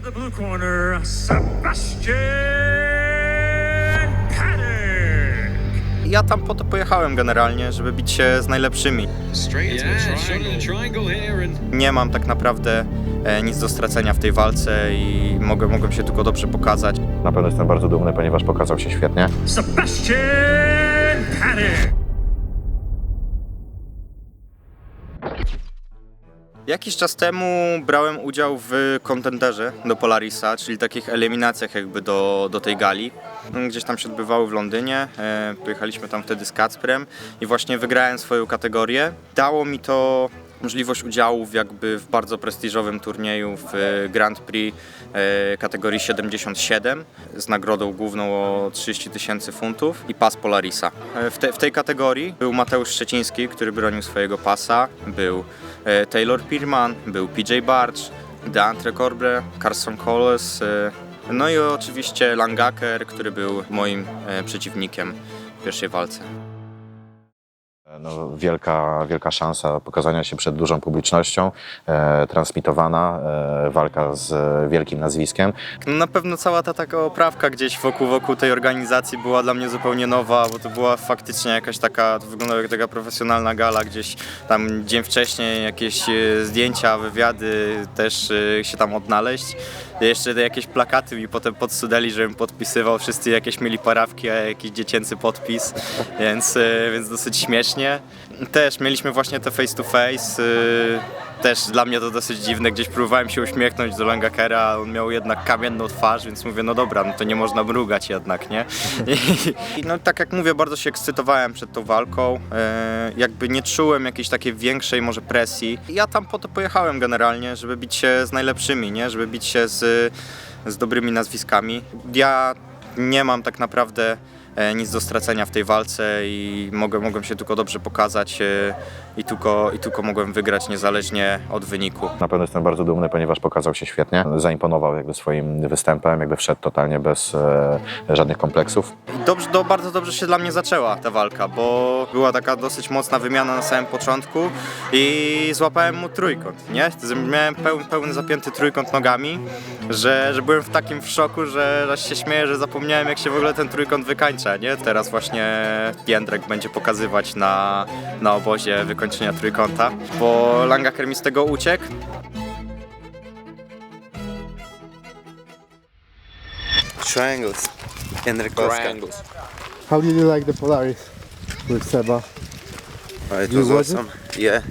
In the blue corner, Sebastian Panik. Ja tam po to pojechałem generalnie, żeby bić się z najlepszymi. Nie mam tak naprawdę nic do stracenia w tej walce i mogłem się tylko dobrze pokazać. Na pewno jestem bardzo dumny, ponieważ pokazał się świetnie. Sebastian Panik. Jakiś czas temu brałem udział w kontenderze do Polarisa, czyli takich eliminacjach jakby do tej gali. Gdzieś tam się odbywały w Londynie, pojechaliśmy tam wtedy z Kacprem i właśnie wygrałem swoją kategorię. Dało mi to możliwość udziału jakby w bardzo prestiżowym turnieju w Grand Prix kategorii 77 z nagrodą główną o 30 000 funtów i pas Polarisa. W tej kategorii był Mateusz Szczeciński, który bronił swojego pasa, był Taylor Pirman, był PJ Barge, Deantre Corbre, Carson Coles, no i oczywiście Langaker, który był moim przeciwnikiem w pierwszej walce. No, wielka szansa pokazania się przed dużą publicznością, transmitowana, walka z wielkim nazwiskiem. Na pewno cała ta taka oprawka gdzieś wokół tej organizacji była dla mnie zupełnie nowa, bo to była faktycznie jakaś taka, to wyglądała jak taka profesjonalna gala, gdzieś tam dzień wcześniej jakieś zdjęcia, wywiady też się tam odnaleźć. Jeszcze jakieś plakaty mi potem podsunęli, żebym podpisywał, wszyscy jakieś mieli parawki, a jakiś dziecięcy podpis, więc dosyć śmiesznie. Też mieliśmy właśnie te face to face, też dla mnie to dosyć dziwne, gdzieś próbowałem się uśmiechnąć do Langakera, a on miał jednak kamienną twarz, więc mówię, no dobra, no to nie można mrugać jednak, nie? I no tak jak mówię, bardzo się ekscytowałem przed tą walką, jakby nie czułem jakiejś takiej większej może presji. Ja tam po to pojechałem generalnie, żeby bić się z najlepszymi, nie? Żeby bić się z dobrymi nazwiskami. Ja nie mam tak naprawdę nic do stracenia w tej walce i mogłem się tylko dobrze pokazać i tylko mogłem wygrać niezależnie od wyniku. Na pewno jestem bardzo dumny, ponieważ pokazał się świetnie. Zaimponował jakby swoim występem, jakby wszedł totalnie bez żadnych kompleksów. Bardzo dobrze się dla mnie zaczęła ta walka, bo była taka dosyć mocna wymiana na samym początku i złapałem mu trójkąt, nie? Miałem pełny zapięty trójkąt nogami, że byłem w takim szoku, że aż się śmieję, że zapomniałem, jak się w ogóle ten trójkąt wykańcza, nie? Teraz właśnie Jędrek będzie pokazywać na obozie wykończenia trójkąta, bo Langaker mi z tego uciekł. Triangles. Jędrek Koska. How did you like the Polaris with Seba? It You was watch awesome. Yeah.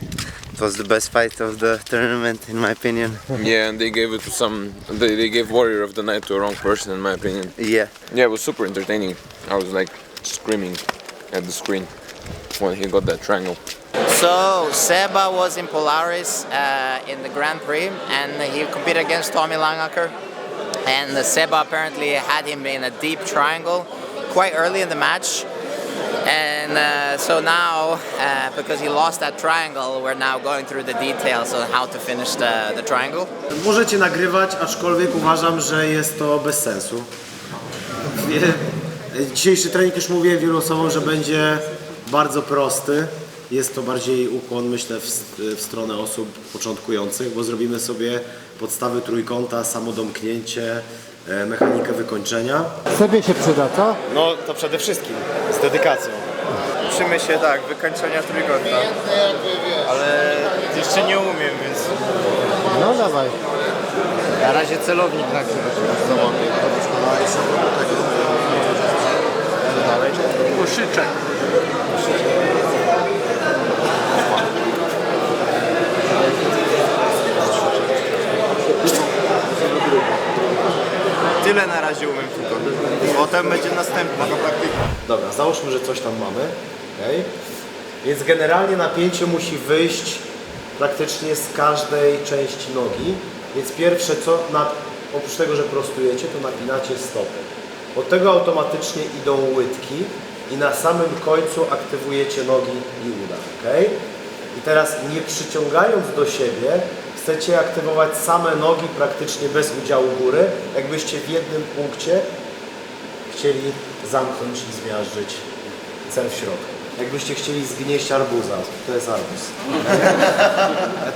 It was the best fight of the tournament in my opinion. Yeah, and they gave it to they gave Warrior of the Night to a wrong person in my opinion. Yeah. Yeah, it was super entertaining. I was like screaming at the screen when he got that triangle. So Seba was in Polaris in the Grand Prix, and he competed against Tommy Langaker. And Seba apparently had him in a deep triangle quite early in the match. And so now, because he lost that triangle, we're now going through the details on how to finish the triangle. Możecie nagrywać, aczkolwiek uważam, że jest to bez sensu. Dzisiejszy trening, już mówiłem wielu osobom, że będzie bardzo prosty. Jest to bardziej ukłon, myślę, w stronę osób początkujących, bo zrobimy sobie podstawy trójkąta, samodomknięcie, mechanikę wykończenia. Sobie się przyda, co? No to przede wszystkim, z dedykacją. Uczymy się tak, wykończenia trójkąta, ale jeszcze nie umiem, więc... No dawaj. Na razie celownik na dalej. Koszyczek. Tyle na razie umiem tylko. Potem będzie następna praktyka. Dobra, załóżmy, że coś tam mamy. Okay. Więc generalnie napięcie musi wyjść praktycznie z każdej części nogi. Więc pierwsze co, oprócz tego, że prostujecie, to napinacie stopy. Od tego automatycznie idą łydki i na samym końcu aktywujecie nogi i uda. Okay? I teraz nie przyciągając do siebie, chcecie aktywować same nogi praktycznie bez udziału góry, jakbyście w jednym punkcie chcieli zamknąć i zmiażdżyć cel w środku. Jakbyście chcieli zgnieść arbuza, to jest arbuz.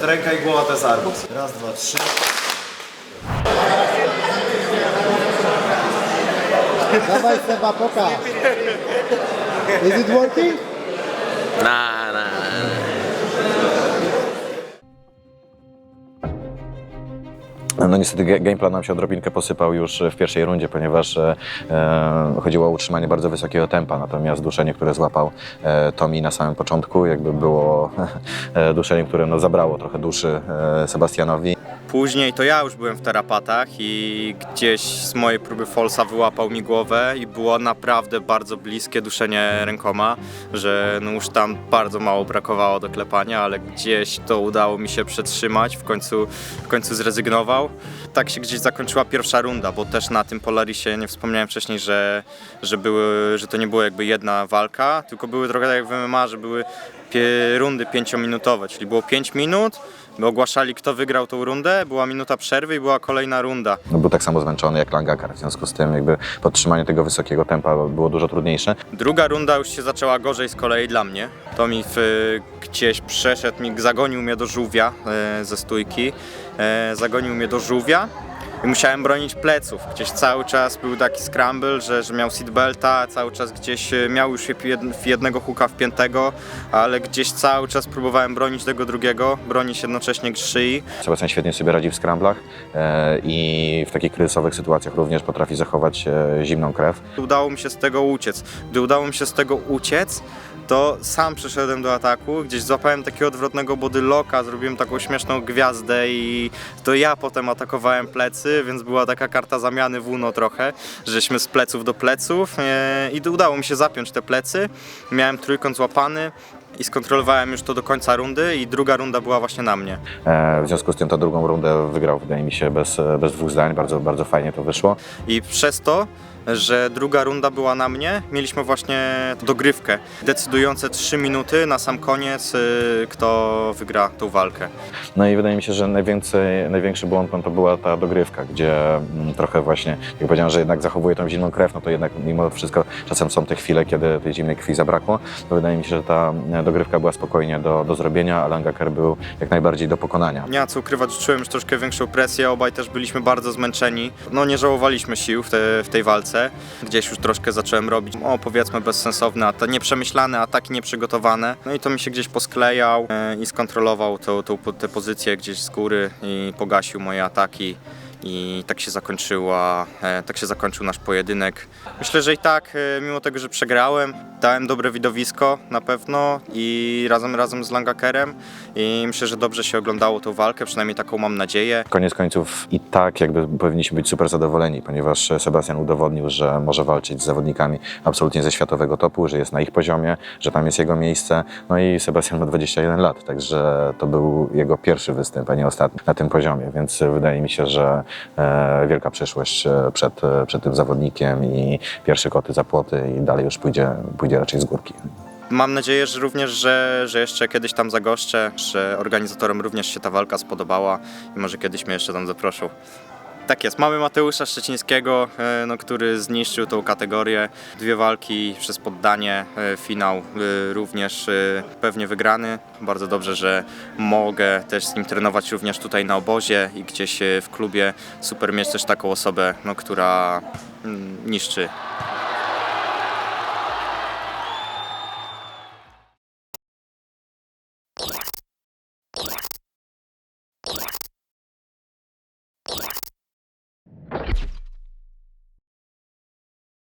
To ręka i głowa to jest arbuz. Raz, dwa, trzy. Dawaj Seba, pokaż. Is it working? Nah. No niestety gameplan nam się odrobinkę posypał już w pierwszej rundzie, ponieważ chodziło o utrzymanie bardzo wysokiego tempa, natomiast duszenie, które złapał Tommy na samym początku, jakby było duszeniem, które no, zabrało trochę duszy Sebastianowi. Później to ja już byłem w tarapatach i gdzieś z mojej próby falsa wyłapał mi głowę i było naprawdę bardzo bliskie duszenie rękoma, że no już tam bardzo mało brakowało do klepania, ale gdzieś to udało mi się przetrzymać, w końcu zrezygnował. Tak się gdzieś zakończyła pierwsza runda, bo też na tym Polarisie nie wspomniałem wcześniej, że to nie była jakby jedna walka, tylko były trochę tak jak w MMA, że były rundy 5-minutowe, czyli było 5 minut, by ogłaszali kto wygrał tą rundę, była minuta przerwy i była kolejna runda. No, był tak samo zmęczony jak Langaker, w związku z tym jakby podtrzymanie tego wysokiego tempa było dużo trudniejsze. Druga runda już się zaczęła gorzej z kolei dla mnie. To mi gdzieś przeszedł, zagonił mnie do żółwia ze stójki, zagonił mnie do żółwia. I musiałem bronić pleców. Gdzieś cały czas był taki scramble, że miał seatbelta, cały czas gdzieś miał już jednego hooka wpiętego, ale gdzieś cały czas próbowałem bronić tego drugiego, bronić jednocześnie szyi. Sebastian świetnie sobie radzi w scramblach i w takich kryzysowych sytuacjach również potrafi zachować zimną krew. Udało mi się z tego uciec. Gdy udało mi się z tego uciec, to sam przeszedłem do ataku, gdzieś złapałem takiego odwrotnego bodylocka, zrobiłem taką śmieszną gwiazdę i to ja potem atakowałem plecy, więc była taka karta zamiany w Uno trochę, żeśmy z pleców do pleców i udało mi się zapiąć te plecy. Miałem trójkąt złapany i skontrolowałem już to do końca rundy i druga runda była właśnie na mnie. W związku z tym ta drugą rundę wygrał, wydaje mi się, bez dwóch zdań, bardzo fajnie to wyszło. I przez to, że druga runda była na mnie, mieliśmy właśnie dogrywkę. Decydujące 3 minuty na sam koniec, kto wygra tą walkę. No i wydaje mi się, że największy błąd to była ta dogrywka, gdzie trochę właśnie, jak powiedziałem, że jednak zachowuje tą zimną krew, no to jednak mimo wszystko czasem są te chwile, kiedy tej zimnej krwi zabrakło. To wydaje mi się, że ta dogrywka była spokojnie do zrobienia, a Langaker był jak najbardziej do pokonania. Nie ma co ukrywać, że czułem już troszkę większą presję, obaj też byliśmy bardzo zmęczeni. No nie żałowaliśmy sił w tej walce. Gdzieś już troszkę zacząłem robić, powiedzmy bezsensowne, nieprzemyślane ataki, nieprzygotowane. No i to mi się gdzieś posklejał i skontrolował tę pozycję gdzieś z góry i pogasił moje ataki. I tak się zakończył nasz pojedynek. Myślę, że i tak, mimo tego, że przegrałem, dałem dobre widowisko na pewno i razem z Langakerem i myślę, że dobrze się oglądało tą walkę, przynajmniej taką mam nadzieję. Koniec końców i tak jakby powinniśmy być super zadowoleni, ponieważ Sebastian udowodnił, że może walczyć z zawodnikami absolutnie ze światowego topu, że jest na ich poziomie, że tam jest jego miejsce. No i Sebastian ma 21 lat, także to był jego pierwszy występ, a nie ostatni na tym poziomie, więc wydaje mi się, że wielka przyszłość przed tym zawodnikiem i pierwsze koty za płoty i dalej już pójdzie raczej z górki. Mam nadzieję, że również, że jeszcze kiedyś tam zagoszczę, że organizatorom również się ta walka spodobała i może kiedyś mnie jeszcze tam zaproszą. Tak jest, mamy Mateusza Szczecińskiego, który zniszczył tą kategorię. 2 walki przez poddanie, finał również pewnie wygrany. Bardzo dobrze, że mogę też z nim trenować również tutaj na obozie i gdzieś w klubie. Super mieć też taką osobę, która niszczy